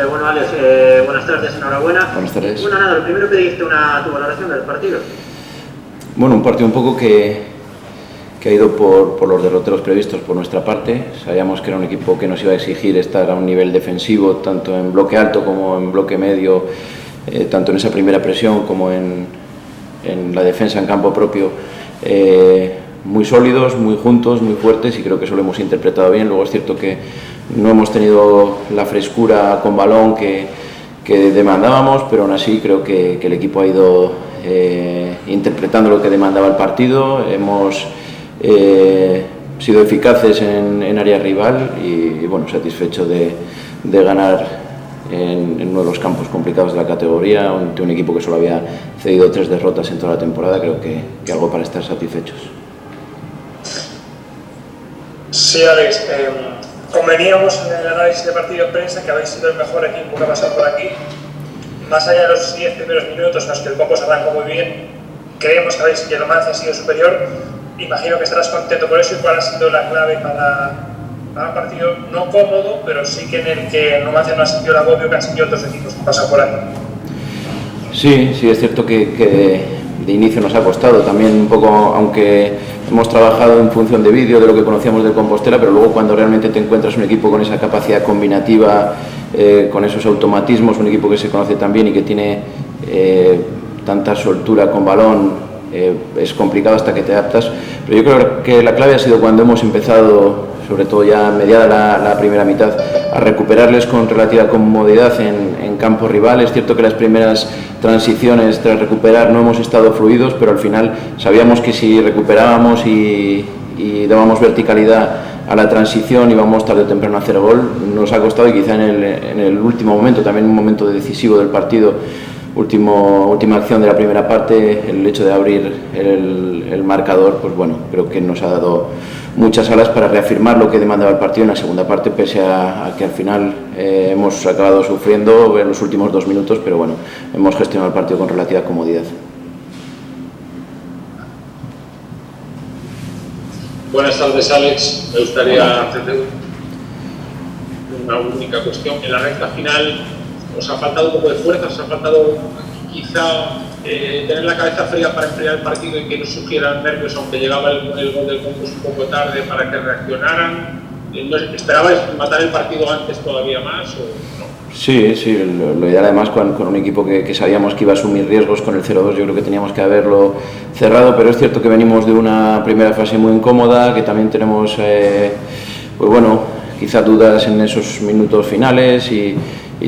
Bueno, Alex, buenas tardes, enhorabuena. Buenas tardes. Bueno, nada, lo primero que dijiste tu valoración del partido. Bueno, un partido un poco que ha ido por los derroteros previstos por nuestra parte. Sabíamos que era un equipo que nos iba a exigir estar a un nivel defensivo, tanto en bloque alto como en bloque medio, tanto en esa primera presión como en la defensa en campo propio. Muy sólidos, muy juntos, muy fuertes, y creo que eso lo hemos interpretado bien. Luego es cierto que no hemos tenido la frescura con balón que demandábamos, pero aún así creo que el equipo ha ido interpretando lo que demandaba el partido. Hemos sido eficaces en área rival y bueno, satisfecho de ganar en uno de los campos complicados de la categoría, ante un equipo que solo había cedido 3 derrotas en toda la temporada. Creo que algo para estar satisfechos. Sí, Alex, conveníamos en el análisis de partido de prensa que habéis sido el mejor equipo que ha pasado por aquí. Más allá de los 10 primeros minutos en los que el Copos arrancó muy bien, creemos que el Numancia ha sido superior. Imagino que estarás contento por eso. ¿Y cuál ha sido la clave para un partido no cómodo, pero sí que en el que el Numancia no ha sentido el agobio que han sentido otros equipos que pasan por aquí? Sí, es cierto que de inicio nos ha costado también un poco, aunque hemos trabajado en función de vídeo, de lo que conocíamos del Compostela, pero luego cuando realmente te encuentras un equipo con esa capacidad combinativa, con esos automatismos, un equipo que se conoce tan bien y que tiene tanta soltura con balón, es complicado hasta que te adaptas. Pero yo creo que la clave ha sido cuando hemos empezado, sobre todo ya mediada la primera mitad, a recuperarles con relativa comodidad en campo rival. Es cierto que las primeras transiciones tras recuperar no hemos estado fluidos, pero al final sabíamos que si recuperábamos y dábamos verticalidad a la transición íbamos tarde o temprano a hacer gol. Nos ha costado, y quizá en el último momento, también un momento decisivo del partido, última acción de la primera parte, el hecho de abrir el marcador, pues bueno, creo que nos ha dado muchas alas para reafirmar lo que demandaba el partido en la segunda parte, pese a que al final hemos acabado sufriendo en los últimos 2 minutos, pero bueno, hemos gestionado el partido con relativa comodidad. Buenas tardes, Alex. Me gustaría hacerte una única cuestión. En la recta final os ha faltado un poco de fuerza, os ha faltado quizá tener la cabeza fría para enfriar el partido y que no surgieran nervios, aunque llegaba el gol del Compos un poco tarde, para que reaccionaran. ¿Esperabais matar el partido antes todavía más o no? Sí, lo ideal, además con un equipo que sabíamos que iba a asumir riesgos con el 0-2, yo creo que teníamos que haberlo cerrado, pero es cierto que venimos de una primera fase muy incómoda, que también tenemos pues bueno, quizá dudas en esos minutos finales, y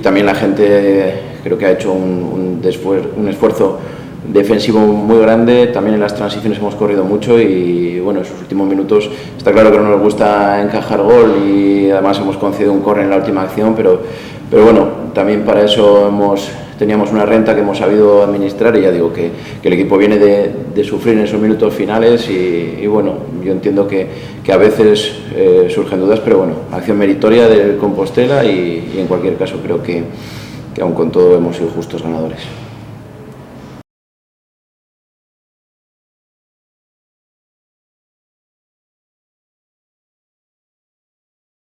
también la gente creo que ha hecho un esfuerzo defensivo muy grande. También en las transiciones hemos corrido mucho y bueno, esos últimos minutos está claro que no nos gusta encajar gol, y además hemos concedido un córner en la última acción, pero bueno, también para eso teníamos una renta que hemos sabido administrar, y ya digo que el equipo viene de sufrir en esos minutos finales, y bueno, yo entiendo que a veces surgen dudas, pero bueno, acción meritoria del Compostela, y en cualquier caso creo que aun con todo hemos sido justos ganadores.